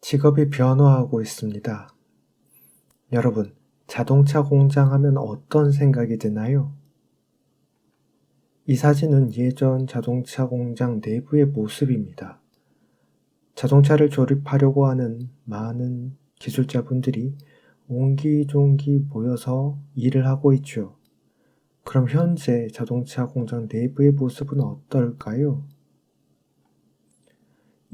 직업이 변화하고 있습니다. 여러분, 자동차 공장 하면 어떤 생각이 드나요? 이 사진은 예전 자동차 공장 내부의 모습입니다. 자동차를 조립하려고 하는 많은 기술자분들이 옹기종기 모여서 일을 하고 있죠. 그럼 현재 자동차 공장 내부의 모습은 어떨까요?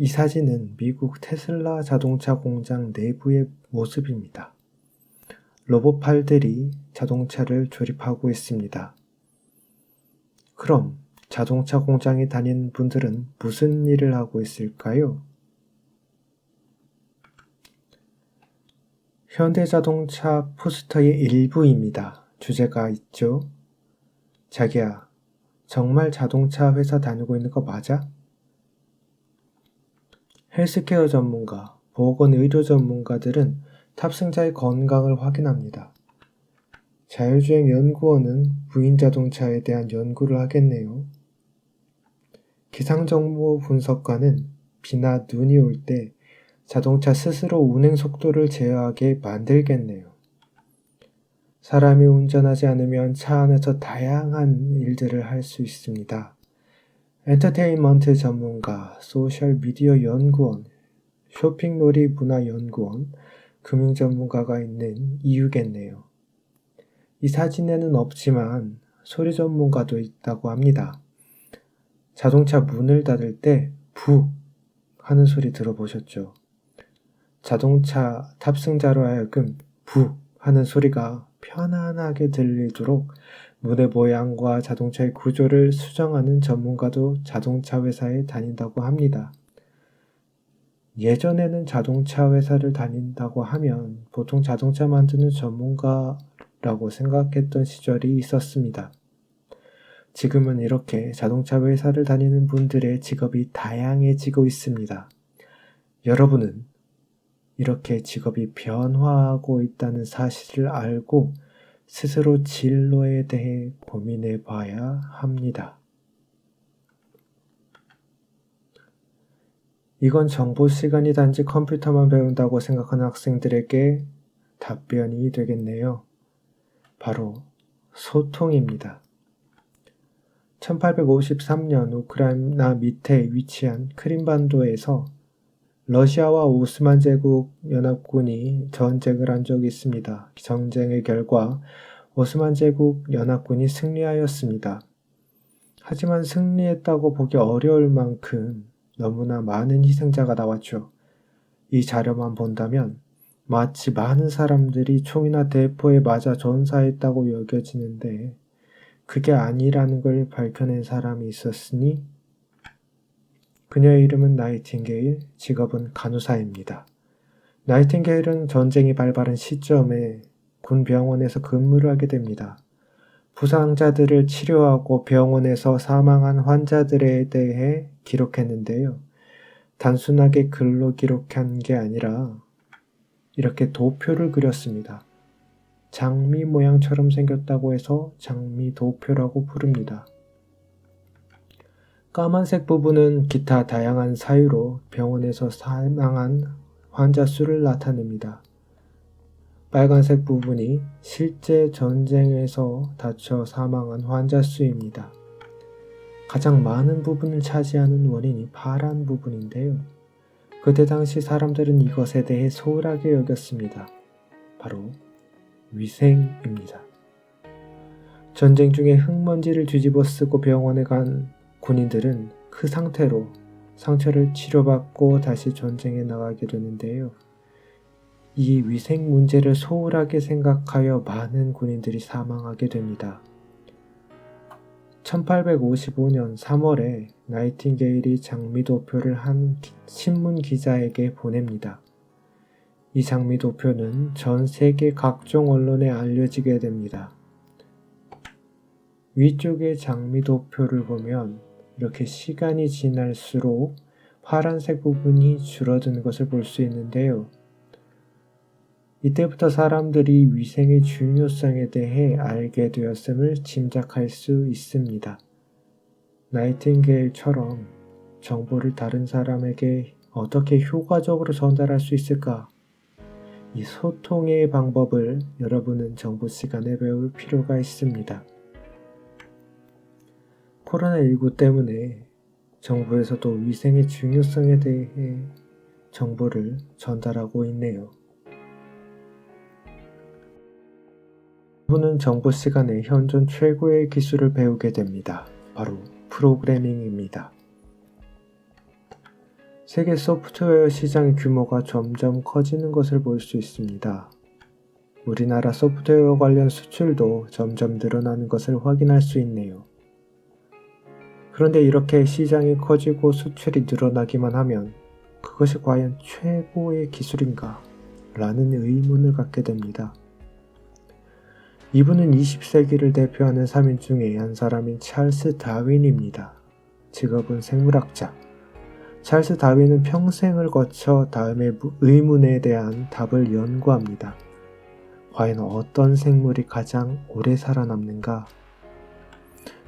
이 사진은 미국 테슬라 자동차 공장 내부의 모습입니다. 로봇팔들이 자동차를 조립하고 있습니다. 그럼 자동차 공장에 다니는 분들은 무슨 일을 하고 있을까요? 현대자동차 포스터의 일부입니다. 주제가 있죠. 자기야, 정말 자동차 회사 다니고 있는 거 맞아? 헬스케어 전문가, 보건의료 전문가들은 탑승자의 건강을 확인합니다. 자율주행 연구원은 무인 자동차에 대한 연구를 하겠네요. 기상정보 분석가는 비나 눈이 올 때 자동차 스스로 운행 속도를 제어하게 만들겠네요. 사람이 운전하지 않으면 차 안에서 다양한 일들을 할 수 있습니다. 엔터테인먼트 전문가, 소셜미디어 연구원, 쇼핑놀이 문화연구원, 금융 전문가가 있는 이유겠네요. 이 사진에는 없지만 소리 전문가도 있다고 합니다. 자동차 문을 닫을 때 부 하는 소리 들어보셨죠? 자동차 탑승자로 하여금 부 하는 소리가 편안하게 들리도록 문의 모양과 자동차의 구조를 수정하는 전문가도 자동차 회사에 다닌다고 합니다. 예전에는 자동차 회사를 다닌다고 하면 보통 자동차 만드는 전문가라고 생각했던 시절이 있었습니다. 지금은 이렇게 자동차 회사를 다니는 분들의 직업이 다양해지고 있습니다. 여러분은 이렇게 직업이 변화하고 있다는 사실을 알고 스스로 진로에 대해 고민해 봐야 합니다. 이건 정보 시간이 단지 컴퓨터만 배운다고 생각하는 학생들에게 답변이 되겠네요. 바로 소통입니다. 1853년 우크라이나 밑에 위치한 크림반도에서 러시아와 오스만 제국 연합군이 전쟁을 한 적이 있습니다. 전쟁의 결과 오스만 제국 연합군이 승리하였습니다. 하지만 승리했다고 보기 어려울 만큼 너무나 많은 희생자가 나왔죠. 이 자료만 본다면 마치 많은 사람들이 총이나 대포에 맞아 전사했다고 여겨지는데 그게 아니라는 걸 밝혀낸 사람이 있었으니 그녀의 이름은 나이팅게일, 직업은 간호사입니다. 나이팅게일은 전쟁이 발발한 시점에 군 병원에서 근무를 하게 됩니다. 부상자들을 치료하고 병원에서 사망한 환자들에 대해 기록했는데요. 단순하게 글로 기록한 게 아니라 이렇게 도표를 그렸습니다. 장미 모양처럼 생겼다고 해서 장미도표라고 부릅니다. 까만색 부분은 기타 다양한 사유로 병원에서 사망한 환자 수를 나타냅니다. 빨간색 부분이 실제 전쟁에서 다쳐 사망한 환자 수입니다. 가장 많은 부분을 차지하는 원인이 파란 부분인데요. 그때 당시 사람들은 이것에 대해 소홀하게 여겼습니다. 바로 위생입니다. 전쟁 중에 흙먼지를 뒤집어 쓰고 병원에 간 군인들은 그 상태로 상처를 치료받고 다시 전쟁에 나가게 되는데요. 이 위생 문제를 소홀하게 생각하여 많은 군인들이 사망하게 됩니다. 1855년 3월에 나이팅게일이 장미도표를 한 신문 기자에게 보냅니다. 이 장미도표는 전 세계 각종 언론에 알려지게 됩니다. 위쪽의 장미도표를 보면 이렇게 시간이 지날수록 파란색 부분이 줄어드는 것을 볼 수 있는데요. 이때부터 사람들이 위생의 중요성에 대해 알게 되었음을 짐작할 수 있습니다. 나이팅게일처럼 정보를 다른 사람에게 어떻게 효과적으로 전달할 수 있을까? 이 소통의 방법을 여러분은 정보 시간에 배울 필요가 있습니다. 코로나19 때문에 정부에서도 위생의 중요성에 대해 정보를 전달하고 있네요. 여러분은 정보 시간에 현존 최고의 기술을 배우게 됩니다. 바로 프로그래밍입니다. 세계 소프트웨어 시장 규모가 점점 커지는 것을 볼 수 있습니다. 우리나라 소프트웨어 관련 수출도 점점 늘어나는 것을 확인할 수 있네요. 그런데 이렇게 시장이 커지고 수출이 늘어나기만 하면 그것이 과연 최고의 기술인가? 라는 의문을 갖게 됩니다. 이분은 20세기를 대표하는 3인 중에 한 사람인 찰스 다윈입니다. 직업은 생물학자. 찰스 다윈은 평생을 거쳐 다음의 의문에 대한 답을 연구합니다. 과연 어떤 생물이 가장 오래 살아남는가?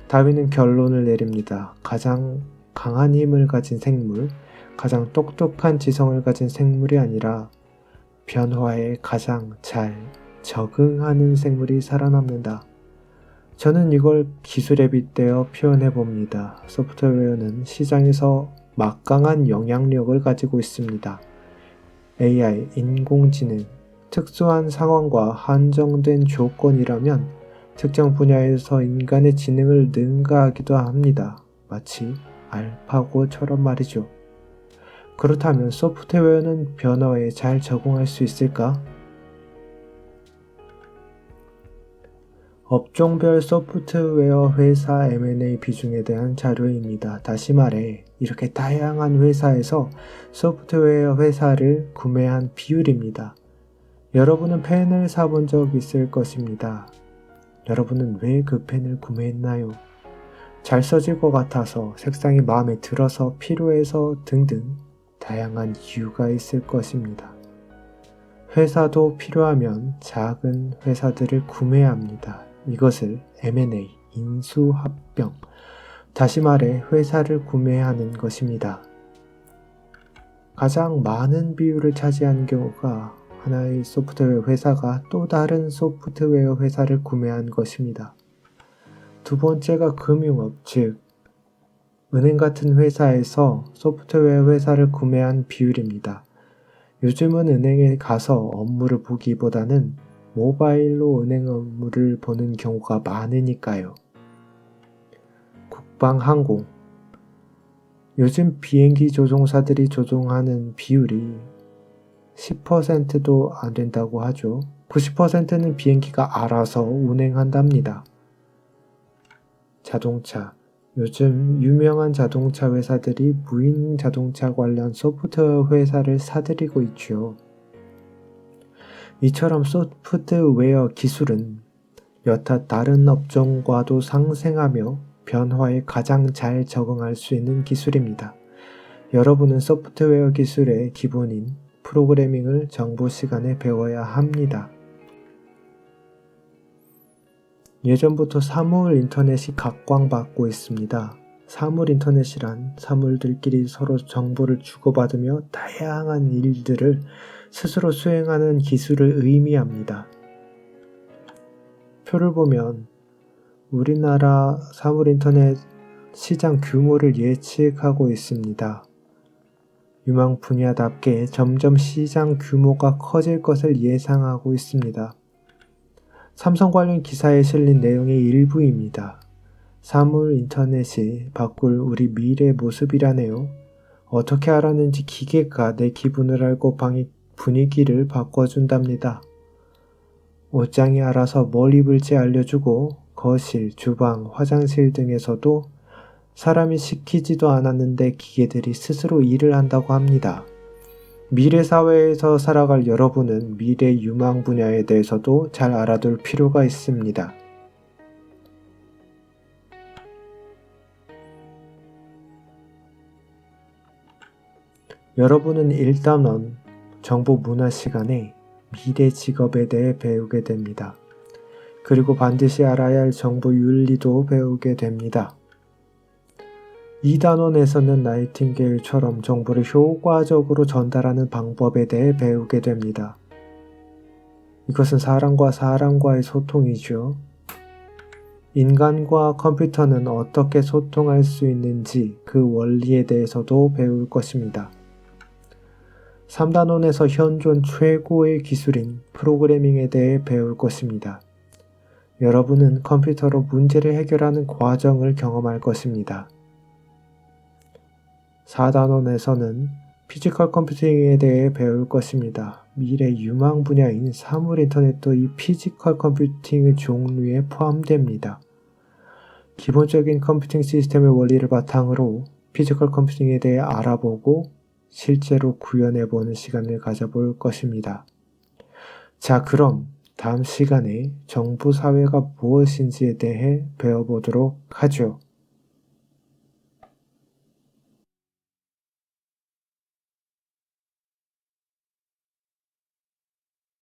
다윈은 결론을 내립니다. 가장 강한 힘을 가진 생물, 가장 똑똑한 지성을 가진 생물이 아니라 변화에 가장 잘 적응하는 생물이 살아남는다. 저는 이걸 기술에 빗대어 표현해 봅니다. 소프트웨어는 시장에서 막강한 영향력을 가지고 있습니다. AI, 인공지능, 특수한 상황과 한정된 조건이라면 특정 분야에서 인간의 지능을 능가하기도 합니다. 마치 알파고처럼 말이죠. 그렇다면 소프트웨어는 변화에 잘 적응할 수 있을까? 업종별 소프트웨어 회사 M&A 비중에 대한 자료입니다. 다시 말해, 이렇게 다양한 회사에서 소프트웨어 회사를 구매한 비율입니다. 여러분은 펜을 사본 적 있을 것입니다. 여러분은 왜 그 펜을 구매했나요? 잘 써질 것 같아서, 색상이 마음에 들어서, 필요해서 등등 다양한 이유가 있을 것입니다. 회사도 필요하면 작은 회사들을 구매합니다. 이것을 M&A, 인수합병, 다시 말해 회사를 구매하는 것입니다. 가장 많은 비율을 차지하는 경우가 하나의 소프트웨어 회사가 또 다른 소프트웨어 회사를 구매한 것입니다. 두 번째가 금융업, 즉 은행 같은 회사에서 소프트웨어 회사를 구매한 비율입니다. 요즘은 은행에 가서 업무를 보기보다는 모바일로 은행 업무를 보는 경우가 많으니까요. 국방항공, 요즘 비행기 조종사들이 조종하는 비율이 10%도 안 된다고 하죠. 90%는 비행기가 알아서 운행한답니다. 자동차, 요즘 유명한 자동차 회사들이 무인 자동차 관련 소프트웨어 회사를 사들이고 있죠. 이처럼 소프트웨어 기술은 여타 다른 업종과도 상생하며 변화에 가장 잘 적응할 수 있는 기술입니다. 여러분은 소프트웨어 기술의 기본인 프로그래밍을 정보 시간에 배워야 합니다. 예전부터 사물 인터넷이 각광받고 있습니다. 사물 인터넷이란 사물들끼리 서로 정보를 주고받으며 다양한 일들을 스스로 수행하는 기술을 의미합니다. 표를 보면 우리나라 사물 인터넷 시장 규모를 예측하고 있습니다. 유망 분야답게 점점 시장 규모가 커질 것을 예상하고 있습니다. 삼성 관련 기사에 실린 내용의 일부입니다. 사물 인터넷이 바꿀 우리 미래 모습이라네요. 어떻게 알았는지 기계가 내 기분을 알고 분위기를 바꿔준답니다. 옷장이 알아서 뭘 입을지 알려주고 거실, 주방, 화장실 등에서도 사람이 시키지도 않았는데 기계들이 스스로 일을 한다고 합니다. 미래 사회에서 살아갈 여러분은 미래 유망 분야에 대해서도 잘 알아둘 필요가 있습니다. 여러분은 1단원 정보 문화 시간에 미래 직업에 대해 배우게 됩니다. 그리고 반드시 알아야 할 정보 윤리도 배우게 됩니다. 2단원에서는 나이팅게일처럼 정보를 효과적으로 전달하는 방법에 대해 배우게 됩니다. 이것은 사람과 사람과의 소통이죠. 인간과 컴퓨터는 어떻게 소통할 수 있는지 그 원리에 대해서도 배울 것입니다. 3단원에서 현존 최고의 기술인 프로그래밍에 대해 배울 것입니다. 여러분은 컴퓨터로 문제를 해결하는 과정을 경험할 것입니다. 4단원에서는 피지컬 컴퓨팅에 대해 배울 것입니다. 미래 유망 분야인 사물 인터넷도 이 피지컬 컴퓨팅의 종류에 포함됩니다. 기본적인 컴퓨팅 시스템의 원리를 바탕으로 피지컬 컴퓨팅에 대해 알아보고 실제로 구현해보는 시간을 가져볼 것입니다. 자, 그럼 다음 시간에 정보사회가 무엇인지에 대해 배워보도록 하죠.